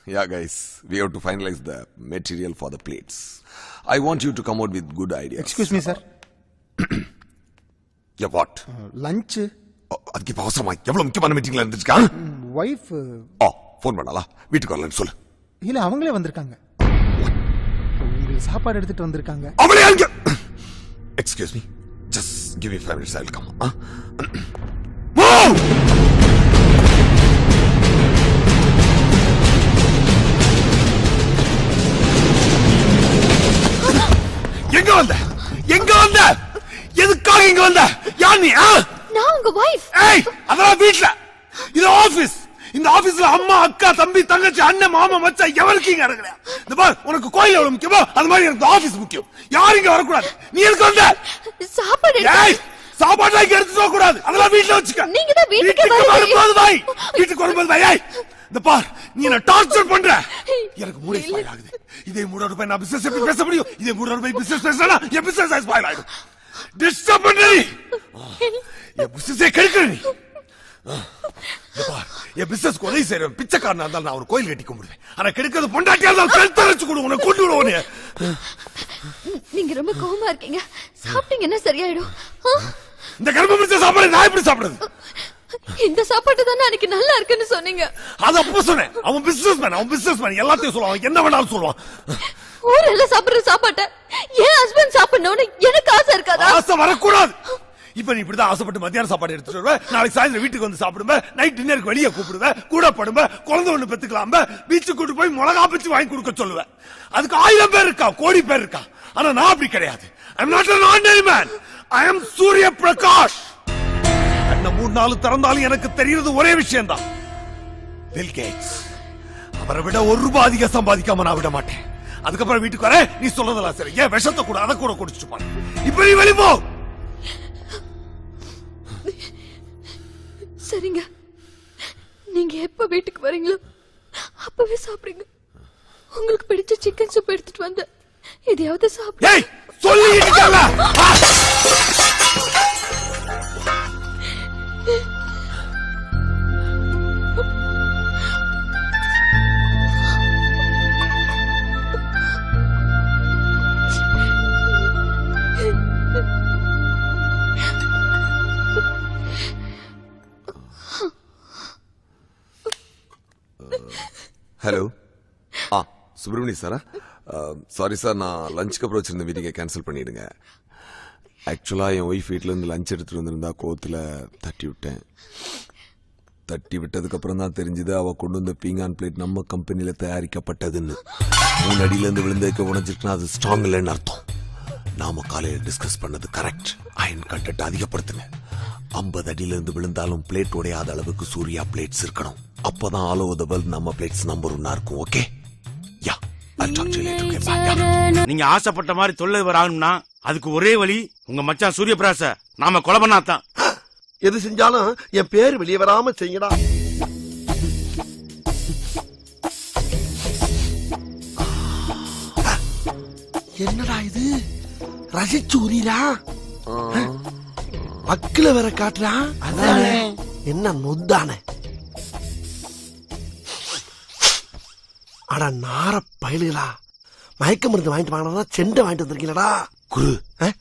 Yeah, guys, we have to finalize the material for the plates. I want you to come out with good ideas. Excuse me, sir. Yeah, what? Lunch. அதுக்கு இப்ப அவசரமா எவ்வளவு முக்கியமான மீட்டிங்ல இருந்துச்சுக்கா? Wife. Phone பண்ணாலா? வீட்டுக்கு வரலன்னு சொல்லு. இல்ல அவங்களே வந்திருக்காங்க. உங்களுக்கு சாப்பாடு எடுத்துட்டு வந்திருக்காங்க. அவளே அங்க. Excuse me. Just give me 5 minutes, I'll come. Move! எங்க வந்த? எதுக்காக இங்க வந்த? யார் நீ? நான் உங்க வைஃப். ஏய், அதெல்லாம் வீட்ல. இது ஆபீஸ். இந்த ஆபீஸ்ல அம்மா, அக்கா, தம்பி, தங்கச்சி, அண்ணன், மாமா, மச்சான் எவருக்கு இங்க இறங்கல. இந்த பார், உனக்கு கோயில் எவ்வளவு முக்கியமோ அது மாதிரி எனக்கு ஆபீஸ் முக்கியம். யாரும் இங்க வரக்கூடாது. நீ எதுக்கு வந்த? சாப்பாடு. ஏய், சாப்பாடு இங்க எடுத்துட்டு போக கூடாது. அதெல்லாம் வீட்ல வச்சுக்க. நீங்க தான் வீட்டுக்கு வரும்போது வை. வீட்டுக்கு வரும்போது வை. ஏய், இந்த பார், நீ என்ன டார்ச்சர் பண்ற. எனக்கு மூளை ஸ்பாயில் ஆகுது. இதே மூடோட போய் நான் பிசினஸ் எப்படி பேச முடியும்? இதே மூடோட போய் பிசினஸ் பேசனா என் பிசினஸ் ஸ்பாயில் ஆயிடும். டிஸ்டர்ப் பண்ற நீ. என் பிசினஸே கெடுக்கிற நீ. இந்த பார், என் பிசினஸ் உதவி செய்யறேன். பிச்சைக்காரனா இருந்தாலும் நான் ஒரு கோயில் கட்டி கும்பிடுவேன். ஆனா கெடுக்கிறது பொண்டாட்டியா இருந்தாலும் கழுத்தரைச்சு கொடு. உன்னை கொண்டு விடுவோனே. நீங்க ரொம்ப கோவமா இருக்கீங்க. சாப்பிட்டீங்கன்னா சரியாயிடும். இந்த கர்ம பிடிச்ச சாப்பாடு நான் எப்படி சாப்பிடுறது? இந்த சாப்பாடு தானே அன்னைக்கு நல்லா இருக்குன்னு சொன்னீங்க. அது அப்ப சொன்னேன். அவன் பிசினஸ்மேன் எல்லாத்தையும் சொல்லுவான். என்ன வேணாலும் சொல்லுவான். ஊரெல்லாம் சாப்பிடுற சாப்பாட்டை என் ஹஸ்பண்ட் சாப்பிடணும்னு எனக்கு ஆசை இருக்காதா? ஆசை வரக்கூடாது. இப்ப நீ இப்படிதான் ஆசைப்பட்டு மத்தியான சாப்பாடு எடுத்துட்டு வருவ. நாளைக்கு சாயந்தரம் வீட்டுக்கு வந்து சாப்பிடுவேன். நைட் டின்னருக்கு வெளியே கூப்பிடுவேன். கூட படும்ப. குழந்தை ஒண்ணு பெத்துக்கலாம். பீச்சுக்கு கூட்டு போய் மிளகா பச்சு வாங்கி கொடுக்க சொல்லுவேன். அதுக்கு 1000 பேர் இருக்கா, கோடி பேர் இருக்கா. ஆனா நான் அப்படி கிடையாது. I am not an ordinary man. I am Surya Prakash. என்ன 3 நாள் திறந்தாலும் எனக்கு தெரியுறது ஒரே விஷயம் தான். Bill Gates. அவரை விட ₹1 அதிகம் சம்பாதிக்காம நான் விட மாட்டேன். அதுக்கப்புறம் வீட்டுக்கு வர நீ சொல்றதெல்லாம் சரி. ஏன் விஷத்தை கூட அதை கூட குடிச்சிட்டு பாரு. இப்ப நீ வெளி போ. சரிங்க, நீங்க எப்ப வீட்டுக்கு வரீங்களோ அப்பவே சாப்பிடுங்க. உங்களுக்கு பிடிச்ச சிக்கன் சூப் எடுத்துட்டு வந்து எதையாவது சாப்பிடு. ஏய், சொல்லிட்டீங்கல. ஹலோ. சுப்பிரமணிய சாரா? சாரி சார், நான் லஞ்சுக்கு அப்புறம் வச்சிருந்த மீட்டிங்கை கேன்சல் பண்ணிடுங்க. ஆக்சுவலா என் ஒய்ஃப் வீட்டுல இருந்து லஞ்ச் எடுத்துட்டு வந்திருந்தா கோவத்துல தட்டி விட்டேன். தட்டி விட்டதுக்கு அப்புறம் தான் தெரிஞ்சது அவ கொண்டு வந்த பீங்கான் பிளேட் நம்ம கம்பெனில தயாரிக்கப்பட்டதுன்னு. 3 அடியில இருந்து விழுந்ததுக்கு உணர்ச்சிருக்குன்னா அது ஸ்ட்ராங் இல்லைன்னு அர்த்தம். நாம காலையில டிஸ்கஸ் பண்ணது கரெக்ட். Iron content அதிகப்படுத்துங்க. 50 அடியில இருந்து விழுந்தாலும் பிளேட் உடையாத அளவுக்கு சூர்யா பிளேட்ஸ் இருக்கணும். அப்பதான் ஆல் ஓவர் தி வேர்ல்ட் நம்ம பிளேட்ஸ் நம்பர் 1 இருக்கும். Okay? Yeah, I'll talk to you later. Okay, bye. நீங்க ஆசைப்பட்ட மாதிரி தொழிலதிபர் ஆகணும்னா அதுக்கு ஒரே வழி உங்க மச்சான் சூரியபிரகாச நாம கொலை பண்ணாதான். எது செஞ்சாலும் என் பேர் வெளியே வராம செய்யடா. என்னடா இது? ரசிச்சூரியா அக்கில வேற காட்டுறா. அதானே என்ன நொத்தானே. அட நார பயலுகளா, மயக்க மருந்து வாங்கிட்டு வாங்கினா செண்டை வாங்கிட்டு வந்திருக்கீங்களா? குரு,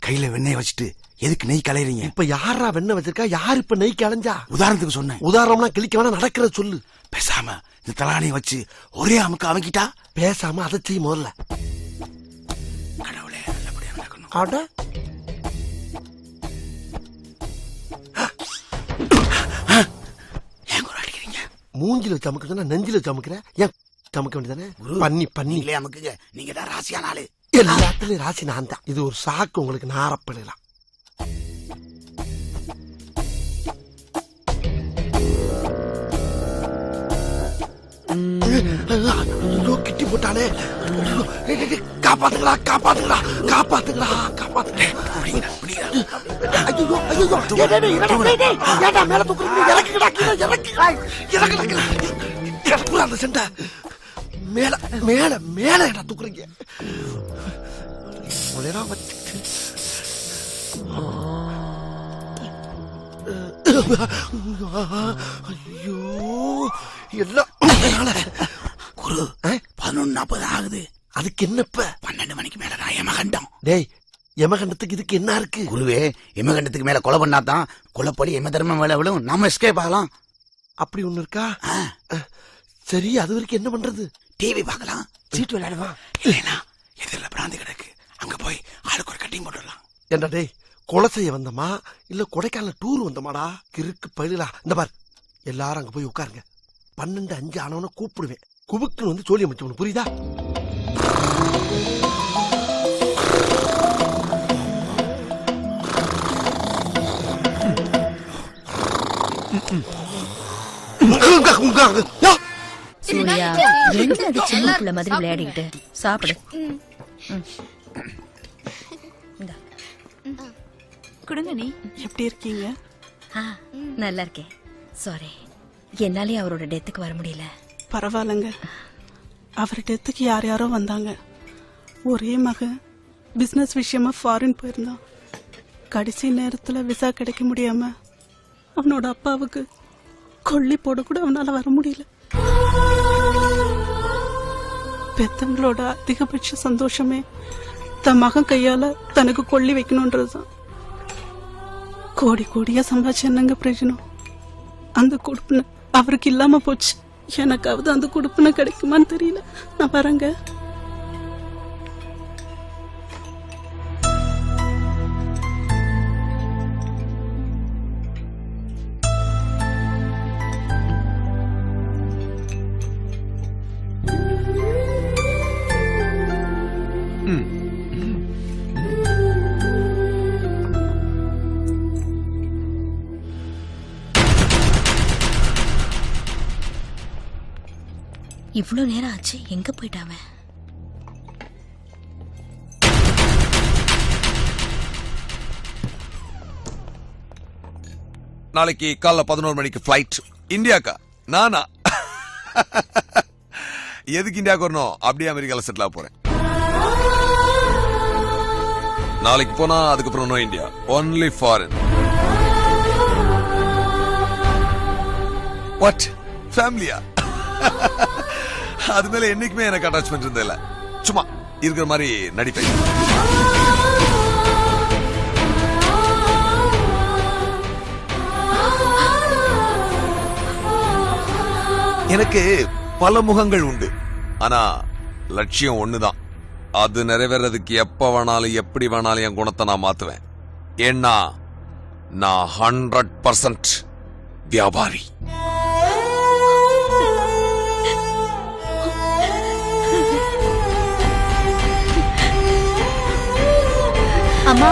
கையில வெண்ணெய் வச்சுட்டு எதுக்கு நெய் கலையறீங்க? இப்ப யாரா வெண்ணெய் வச்சிருக்கா? யார் இப்ப நெய் கலைஞ்சா? உதாரணத்துக்கு சொன்னேன். உதாரணம்னா கிளிக்க வேணா, நடக்கிறத சொல்லு. பேசாம இந்த தலானையை வச்சு ஒரே அமுக்கு அமைக்கிட்டா. பேசாம அதை செய்ய முதல்ல. கடவுளே, நல்லபடியா நடக்கணும். அட ஏன் குரு அடிக்கிறீங்க? மூஞ்சில வச்சு அமுக்க சொன்னா நெஞ்சில வச்சு அமுக்குற. ஏன் அமுக்க வேண்டியதானே? பண்ணி அமுக்குங்க. நீங்க தான் ராசியான ஆளு. எல்லாத்துலயும் ராசி நான் தான். இது ஒரு சாக்கு உங்களுக்கு. நாரப்படலாம். கிட்டி போட்டானே. காப்பாத்துங்களா, காப்பாத்துங்களா, காப்பாத்துங்களா, காப்பாத்துங்க. மேல தூக்குறீங்க. இறக்குங்கடா, கீழே இறக்குங்களா, இறக்குங்களா. இறக்குறா அந்த செண்டை. மேல மேல மேல என்ன தூக்குறீங்க? வச்சுட்டு ஐயோ, எல்லாம் குரு 11:40 ஆகுது. அதுக்கு என்னப்ப 12 மணிக்கு மேல நான் யமகண்டம். டேய் யமகண்டத்துக்கு இதுக்கு என்ன இருக்கு? குருவே, யமகண்டத்துக்கு மேல கொலை பண்ணாதான் கொலைப்படி யம தர்மம் மேல விழும், நாம எஸ்கேப் ஆகலாம். அப்படி ஒண்ணு இருக்கா? சரி, அது வரைக்கும் என்ன பண்றது? டிவி பார்க்கலாம், சீட்டு விளையாடுவா. இல்லைன்னா எதிரில் பிராந்தி கிடக்கு, அங்க போய் ஆளுக்கு ஒரு கட்டிங் போட்டுடலாம். ஏண்டா டேய், கொலை செய்ய வந்தமா இல்ல கொடைக்கானல் டூர் வந்தமாடா? கிறுக்கு பயிலா. இந்த பார், எல்லாரும் அங்க போய் உட்காருங்க. 12:05 ஆனவன கூப்பிடுவேன். குபுக்குன்னு வந்து சோழியம் வச்சு, புரியுதா? சூர்யா, என்ன அது சின்ன பிள்ளை மாதிரி விளையாடிக்கிட்டு சாப்பிடு. கொடுங்க. நீ எப்படி இருக்கீங்க? நல்லா இருக்கேன். சாரி, என்னாலே அவரோட டெத்துக்கு வர முடியல. பரவாயில்லங்க. அவர் டெத்துக்கு யார் யாரோ வந்தாங்க. ஒரே மகன் பிசினஸ் விஷயமா ஃபாரின் போயிருந்தான். கடைசி நேரத்துல விசா கிடைக்க முடியாம அவனோட அப்பாவுக்கு கொல்லி போட கூட அவனால வர முடியல. பெத்தவங்களோட அதிகபட்ச சந்தோஷமே தன் மகன் கையால தனக்கு கொல்லி வைக்கணும்ன்றதுதான். கோடி கோடியா சம்பாதிச்சு என்னங்க பிரயோஜனம்? அந்த கொடுப்புன அவருக்கு இல்லாம போச்சு. எனக்காவது அந்த கொடுப்புன கிடைக்குமான்னு தெரியல. நான் வரேங்க. இவ்ளோ நேரம் ஆச்சு, எங்க போயிட்டாவ? நாளைக்கு காலைல 11 மணிக்கு ஃபிளைட் இந்தியாக்கா. நானா? எதுக்கு இந்தியாவுக்கு வரணும்? அப்படியே அமெரிக்கால செட்டில் ஆக போறேன். நாளைக்கு போனா அதுக்கப்புறம் no India, only foreign. What? ஃபேமிலியா? அது மேல என்னைக்குமே எனக்கு அட்டாச்மெண்ட் இருந்தது இல்ல. சும்மா இருக்கிற மாதிரி நடிப்பேன். எனக்கு பல முகங்கள் உண்டு, ஆனா லட்சியம் ஒண்ணுதான். அது நிறைவேறதுக்கு எப்ப வேணாலும் எப்படி வேணாலும் என் குணத்தை நான் மாத்துவேன். ஏன்னா நான் 100% வியாபாரி. அம்மா,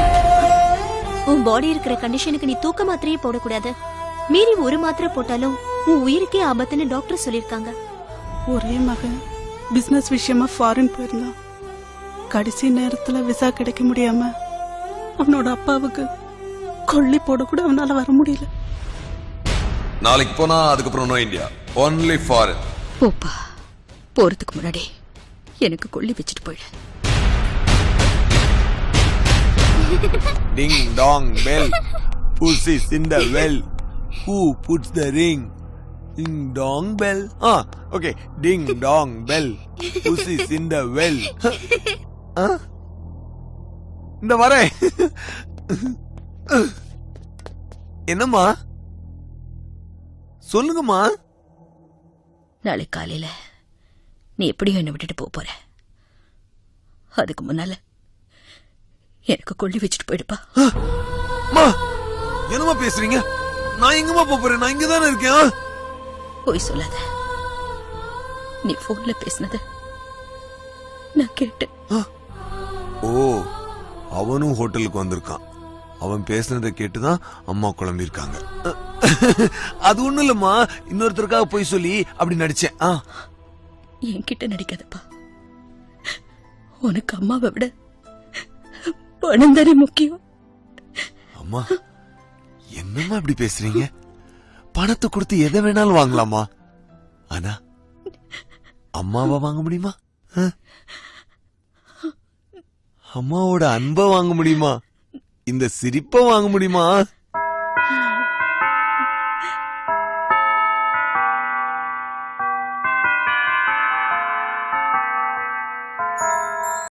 உன் பாடி இருக்கிற கண்டிஷனுக்கு நீ தூக்க மாத்திரையே போடக்கூடாது. மீறி ஒரு மாத்திரை போட்டாலும் உன் உயிருக்கே ஆபத்துன்னு டாக்டர் சொல்லிருக்காங்க. ஒரே மகன் பிசினஸ் விஷயமா ஃபாரின் போயிருந்தான். கடைசி நேரத்துல விசா கிடைக்க முடியாம அவனோட அப்பாவுக்கு கொல்லி போட கூட அவனால வர முடியல. நாளைக்கு போனா அதுக்கப்புறம் நோ இந்தியா, ஒன்லி ஃபாரின். போப்பா, போறதுக்கு முன்னாடி எனக்கு கொல்லி வச்சுட்டு போயிடு. Ding dong bell, who's in the well? Who puts the ring? Ding dong bell. Okay. Ding dong bell, who's in the well? இந்த வரே. என்னம்மா? சொல்லுங்கம்மா. நாளை காலையில நீ எப்படியும் என்ன விட்டுட்டு போற. அதுக்கு முன்னால எனக்கு கொல்லி வச்சுட்டு போயிடுப்பா. என்னமா பேசுறீங்க? நான் எங்கம்மா போறேன்? நான் இங்கதானே இருக்கேன். போய் சொல்லாத. நீ போன்ல பேசினத நான் கேட்டேன். ஓ, அவனும் ஹோட்டலுக்கு வந்திருக்கான். அவன் பேசுனதை கேட்டுதான் அம்மா குழம்பி இருக்காங்க. அது ஒண்ணு இல்லம்மா, இன்னொருத்தருக்காக போய் சொல்லி அப்படி நடிச்சேன். என்கிட்ட நடிக்காதப்பா. உனக்கு அம்மாவை விட பணம் தானே முக்கியம். அம்மா, என்னம்மா இப்படி பேசுறீங்க? பணத்தை கொடுத்து எதை வேணாலும் வாங்கலாமா? ஆனா அம்மாவை வாங்க முடியுமா? அம்மாவோட அன்பை வாங்க முடியுமா? இந்த சிரிப்பை வாங்க முடியுமா?